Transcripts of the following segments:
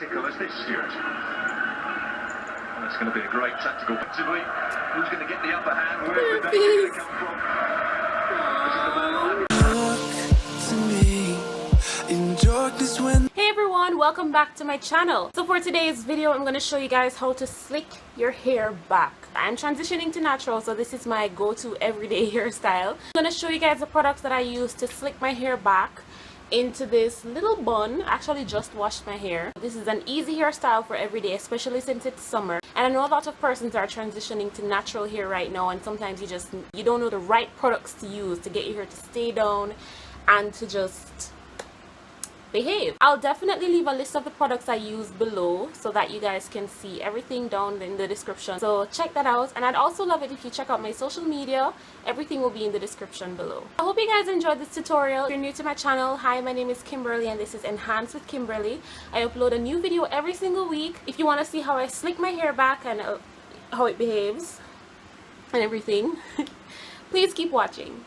tactical as this, Stuart? That's going to be a great tactical. Effectively, who's going to get the upper hand? Where's the danger going to come from? This is the man. Hey everyone, welcome back to my channel. So for today's video, I'm going to show you guys how to slick your hair back. I'm transitioning to natural, so this is my go-to everyday hairstyle. I'm going to show you guys the products that I use to slick my hair back into this little bun. I actually just washed my hair. This is an easy hairstyle for every day, especially since it's summer. And I know a lot of persons are transitioning to natural hair right now, and sometimes you don't know the right products to use to get your hair to stay down and to just behave. I'll definitely leave a list of the products I use below so that you guys can see everything down in the description, so check that out. And I'd also love it if you check out my social media. Everything will be in the description below. I hope you guys enjoyed this tutorial. If you're new to my channel, hi, my name is Kimberly and this is Enhance with Kimberly. I upload a new video every single week. If you want to see how I slick my hair back and how it behaves and everything, please keep watching.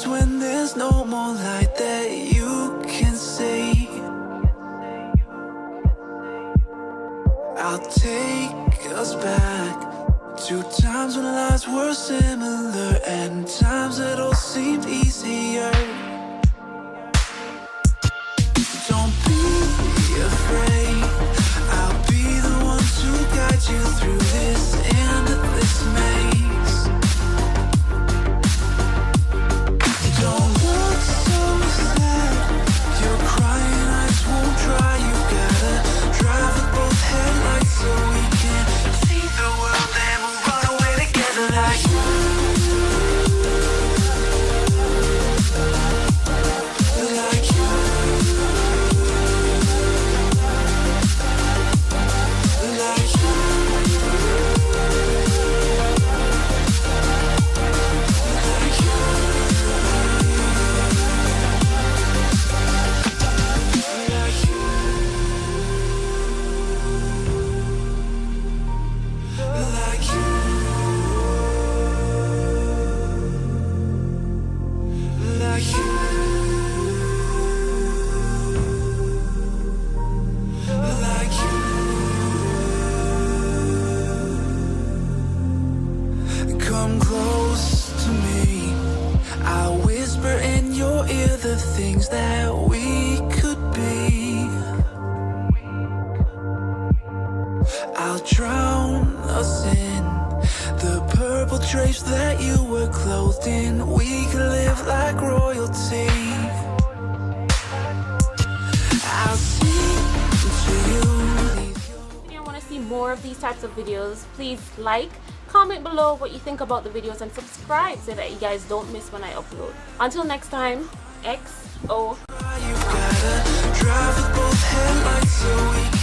When there's no more light that you can see, I'll take us back to times when lives were similar and times that all seemed easier. Don't be afraid, I'll be the one to guide you through this endless maze. Come close to me, I'll whisper in your ear the things that we could be. I'll drown us in the purple drapes that you were clothed in. We could live like royalty. I'll sing to you. If you want to see more of these types of videos, please like, comment below what you think about the videos, and subscribe so that you guys don't miss when I upload. Until next time, XO. You gotta drive with both headlights so we